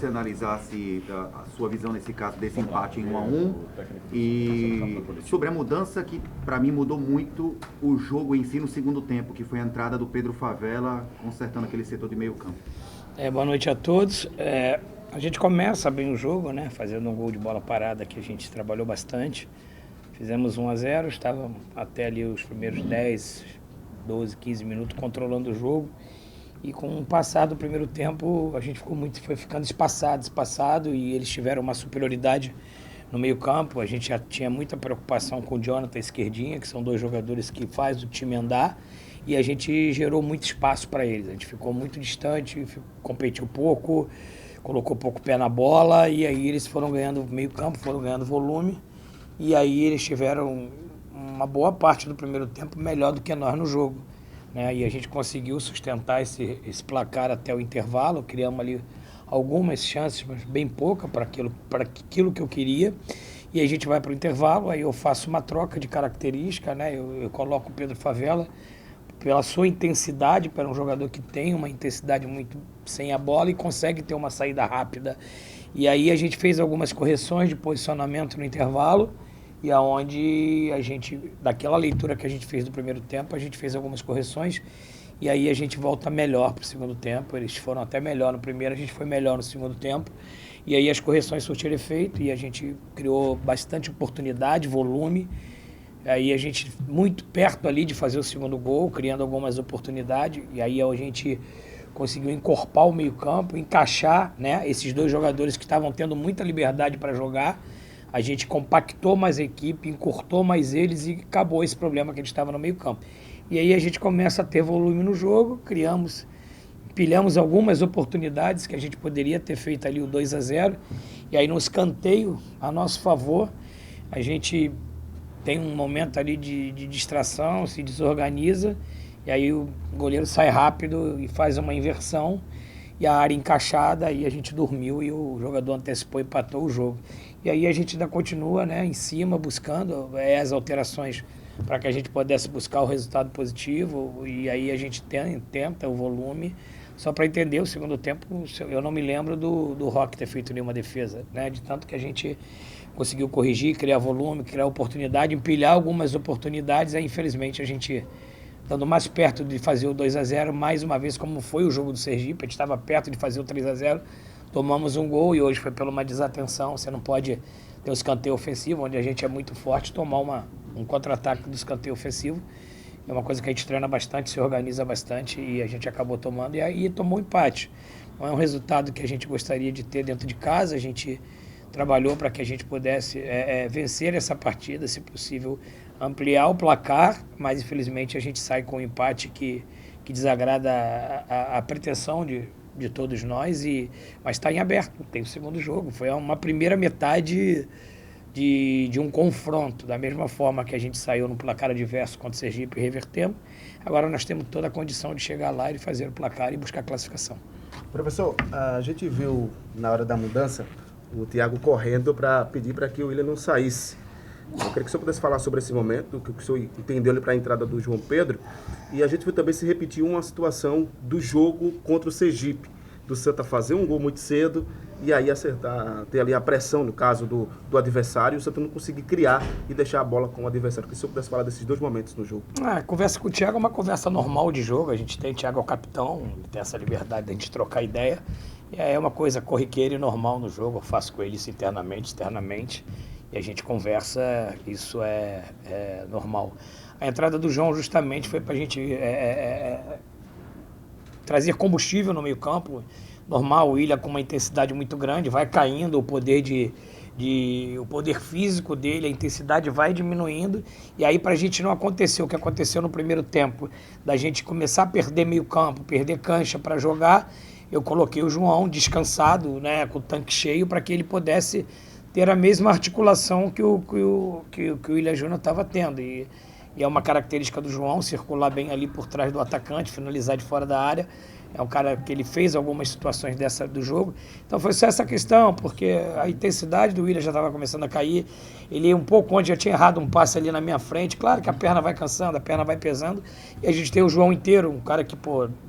você analisasse a sua visão nesse caso desse empate em 1-1 e sobre a mudança que para mim mudou muito o jogo em si no segundo tempo, que foi a entrada do Pedro Favela consertando aquele setor de meio campo. Boa noite a todos. A gente começa bem o jogo, né? Fazendo um gol de bola parada que a gente trabalhou bastante. Fizemos 1-0, estava até ali os primeiros 10, 12, 15 minutos controlando o jogo. E com o passar do primeiro tempo, a gente foi ficando espaçado e eles tiveram uma superioridade no meio campo. A gente já tinha muita preocupação com o Jonathan e Esquerdinha, que são dois jogadores que fazem o time andar, e a gente gerou muito espaço para eles. A gente ficou muito distante, competiu pouco, colocou pouco pé na bola, e aí eles foram ganhando meio campo, foram ganhando volume, e aí eles tiveram uma boa parte do primeiro tempo melhor do que nós no jogo. E a gente conseguiu sustentar esse placar até o intervalo, criamos ali algumas chances, mas bem pouca para aquilo que eu queria, e a gente vai para o intervalo, aí eu faço uma troca de característica, né? Eu coloco o Pedro Favela pela sua intensidade, para um jogador que tem uma intensidade muito sem a bola e consegue ter uma saída rápida, e aí a gente fez algumas correções de posicionamento no intervalo, e aonde a gente, daquela leitura que a gente fez do primeiro tempo, a gente fez algumas correções, e aí a gente volta melhor para o segundo tempo. Eles foram até melhor no primeiro, a gente foi melhor no segundo tempo, e aí as correções surtiram efeito, e a gente criou bastante oportunidade, volume, aí a gente muito perto ali de fazer o segundo gol, criando algumas oportunidades, e aí a gente conseguiu encorpar o meio campo, encaixar, né, esses dois jogadores que estavam tendo muita liberdade para jogar. A gente compactou mais a equipe, encurtou mais eles e acabou esse problema que a gente estava no meio campo. E aí a gente começa a ter volume no jogo, empilhamos algumas oportunidades que a gente poderia ter feito ali o 2-0, e aí no escanteio, a nosso favor, a gente tem um momento ali de distração, se desorganiza, e aí o goleiro sai rápido e faz uma inversão, e a área encaixada, e a gente dormiu e o jogador antecipou e empatou o jogo. E aí a gente ainda continua, né, em cima, buscando as alterações para que a gente pudesse buscar o resultado positivo, e aí a gente tenta o volume. Só para entender, o segundo tempo, eu não me lembro do Roque ter feito nenhuma defesa, né, de tanto que a gente conseguiu corrigir, criar volume, criar oportunidade, empilhar algumas oportunidades, aí infelizmente a gente estando mais perto de fazer o 2-0, mais uma vez, como foi o jogo do Sergipe, a gente estava perto de fazer o 3-0, tomamos um gol, e hoje foi por uma desatenção. Você não pode ter um escanteio ofensivo, onde a gente é muito forte, tomar um contra-ataque do escanteio ofensivo. É uma coisa que a gente treina bastante, se organiza bastante, e a gente acabou tomando, e aí tomou um empate. Não é um resultado que a gente gostaria de ter dentro de casa. A gente trabalhou para que a gente pudesse vencer essa partida, se possível ampliar o placar, mas infelizmente a gente sai com um empate que desagrada a pretensão de todos nós, mas está em aberto, tem o segundo jogo. Foi uma primeira metade de um confronto, da mesma forma que a gente saiu no placar adverso contra o Sergipe e revertemos. Agora nós temos toda a condição de chegar lá e fazer o placar e buscar a classificação. Professor, a gente viu na hora da mudança o Thiago correndo para pedir para que o Willian não saísse. Eu queria que o senhor pudesse falar sobre esse momento, o que o senhor entendeu ali para a entrada do João Pedro, e a gente viu também se repetir uma situação do jogo contra o Sergipe, do Santa fazer um gol muito cedo e aí acertar, ter ali a pressão, no caso do adversário, e o Santa não conseguir criar e deixar a bola com o adversário. Que o senhor pudesse falar desses dois momentos no jogo. A conversa com o Thiago é uma conversa normal de jogo. A gente tem, o Thiago é o capitão, ele tem essa liberdade de a gente trocar ideia, e é uma coisa corriqueira e normal no jogo. Eu faço com ele isso internamente, externamente, e a gente conversa, isso é normal. A entrada do João justamente foi para a gente trazer combustível no meio campo. Normal, o Willian com uma intensidade muito grande, vai caindo o poder o poder físico dele, a intensidade vai diminuindo, e aí para a gente não acontecer o que aconteceu no primeiro tempo, da gente começar a perder meio campo, perder cancha para jogar, eu coloquei o João descansado, né, com o tanque cheio, para que ele pudesse ter a mesma articulação que o Willian Júnior estava tendo, e é uma característica do João circular bem ali por trás do atacante, finalizar de fora da área. É um cara que ele fez algumas situações dessa do jogo. Então foi só essa questão, porque a intensidade do Willian já estava começando a cair. Ele ia um pouco onde já tinha errado um passe ali na minha frente. Claro que a perna vai cansando, a perna vai pesando. E a gente tem o João inteiro, um cara que,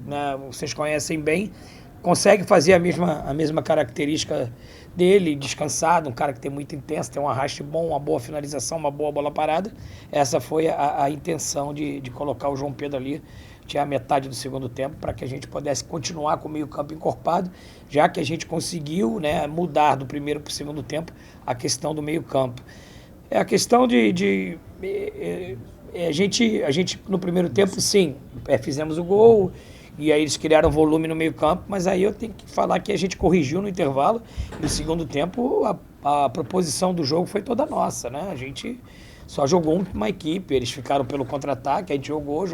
né, vocês conhecem bem, consegue fazer a mesma característica dele, descansado, um cara que tem muito intenso, tem um arraste bom, uma boa finalização, uma boa bola parada. Essa foi a intenção de colocar o João Pedro ali, tinha a metade do segundo tempo, para que a gente pudesse continuar com o meio-campo encorpado, já que a gente conseguiu, né, mudar do primeiro para o segundo tempo a questão do meio-campo. É a questão a gente no primeiro tempo, sim, fizemos o gol, e aí eles criaram volume no meio campo, mas aí eu tenho que falar que a gente corrigiu no intervalo, e no segundo tempo a proposição do jogo foi toda nossa, né? A gente só jogou uma equipe, eles ficaram pelo contra-ataque, a gente jogou,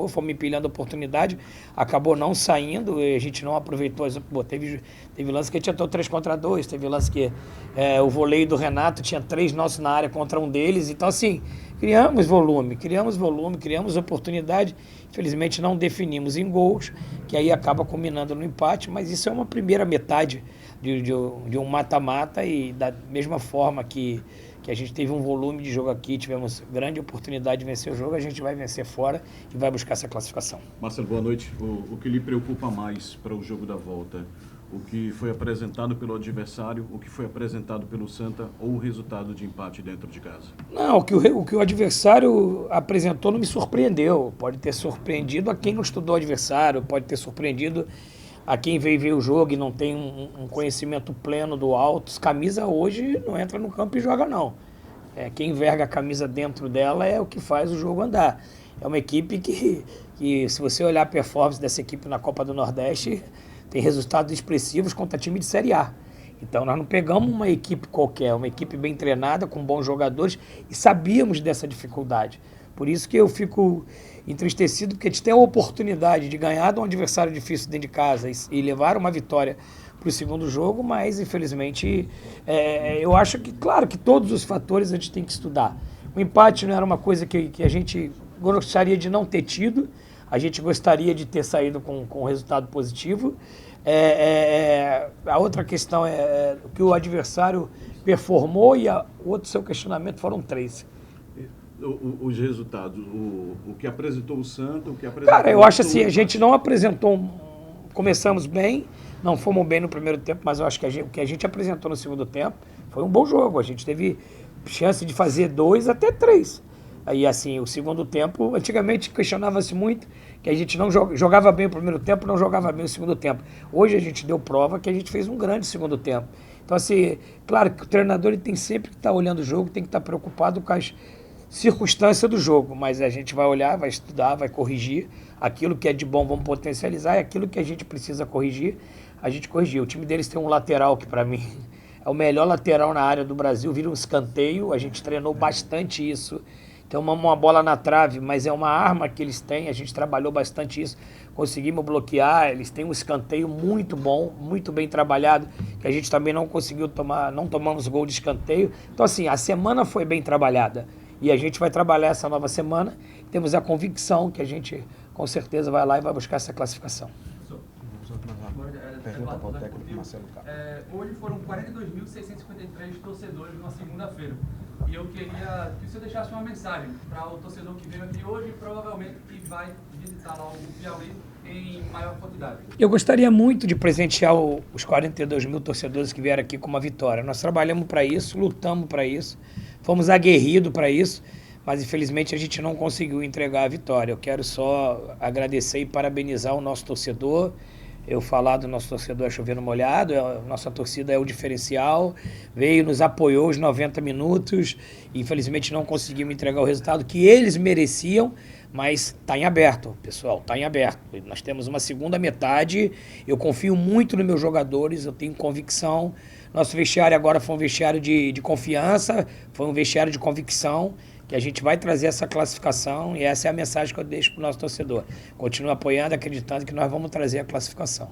fomos empilhando a oportunidade, acabou não saindo, e a gente não aproveitou. Teve lance que tinha 3 contra 2, teve lance que o voleio do Renato tinha 3 nossos na área contra um deles, então assim, criamos volume, criamos oportunidade, infelizmente não definimos em gols, que aí acaba culminando no empate, mas isso é uma primeira metade de um mata-mata, e da mesma forma que a gente teve um volume de jogo aqui, tivemos grande oportunidade de vencer o jogo, a gente vai vencer fora e vai buscar essa classificação. Marcelo, boa noite. O que lhe preocupa mais para o jogo da volta? O que foi apresentado pelo adversário, o que foi apresentado pelo Santa, ou o resultado de empate dentro de casa? Não, o que o adversário apresentou não me surpreendeu. Pode ter surpreendido a quem não estudou o adversário, pode ter surpreendido a quem veio ver o jogo e não tem um conhecimento pleno do Altos. Camisa hoje não entra no campo e joga, não. Quem enverga a camisa dentro dela é o que faz o jogo andar. É uma equipe que se você olhar a performance dessa equipe na Copa do Nordeste, tem resultados expressivos contra time de Série A. Então nós não pegamos uma equipe qualquer, uma equipe bem treinada, com bons jogadores, e sabíamos dessa dificuldade. Por isso que eu fico entristecido, porque a gente tem a oportunidade de ganhar de um adversário difícil dentro de casa e levar uma vitória para o segundo jogo, mas infelizmente eu acho que, claro, que todos os fatores a gente tem que estudar. O empate não era uma coisa que a gente gostaria de não ter tido, a gente gostaria de ter saído com um resultado positivo. A outra questão é que o adversário performou, e o outro seu questionamento foram 3. Os resultados, o que apresentou o Santa, o que apresentou... Cara, eu acho assim, a gente não apresentou... Começamos bem, não fomos bem no primeiro tempo, mas eu acho que o que a gente apresentou no segundo tempo foi um bom jogo. A gente teve chance de fazer 2 até 3. Aí, assim, o segundo tempo, antigamente questionava-se muito que a gente não jogava bem o primeiro tempo, não jogava bem o segundo tempo. Hoje a gente deu prova que a gente fez um grande segundo tempo. Então, assim, claro que o treinador ele tem sempre que estar olhando o jogo, tem que estar preocupado com as circunstância do jogo, mas a gente vai olhar, vai estudar, vai corrigir aquilo que é de bom, vamos potencializar, e aquilo que a gente precisa corrigir, a gente corrigir. O time deles tem um lateral que para mim é o melhor lateral na área do Brasil, vira um escanteio, a gente treinou bastante isso. Então uma bola na trave, mas é uma arma que eles têm, a gente trabalhou bastante isso, conseguimos bloquear, eles têm um escanteio muito bom, muito bem trabalhado, que a gente também não conseguiu tomar, não tomamos gol de escanteio. Então assim, a semana foi bem trabalhada. E a gente vai trabalhar essa nova semana. Temos a convicção que a gente, com certeza, vai lá e vai buscar essa classificação. Pergunta para o técnico Marcelo Cabo. Hoje foram 42.653 torcedores numa segunda-feira. E eu queria que você deixasse uma mensagem para o torcedor que veio aqui hoje e provavelmente que vai visitar lá o Piauí em maior quantidade. Eu gostaria muito de presentear os 42 mil torcedores que vieram aqui com uma vitória. Nós trabalhamos para isso, lutamos para isso. Fomos aguerridos para isso, mas infelizmente a gente não conseguiu entregar a vitória. Eu quero só agradecer e parabenizar o nosso torcedor. Eu falar do nosso torcedor é chover no molhado, nossa torcida é o diferencial, veio, nos apoiou os 90 minutos, infelizmente não conseguimos entregar o resultado que eles mereciam, mas está em aberto, pessoal, está em aberto. Nós temos uma segunda metade, eu confio muito nos meus jogadores, eu tenho convicção. Nosso vestiário agora foi um vestiário de confiança, foi um vestiário de convicção, que a gente vai trazer essa classificação, e essa é a mensagem que eu deixo para o nosso torcedor. Continua apoiando, acreditando que nós vamos trazer a classificação.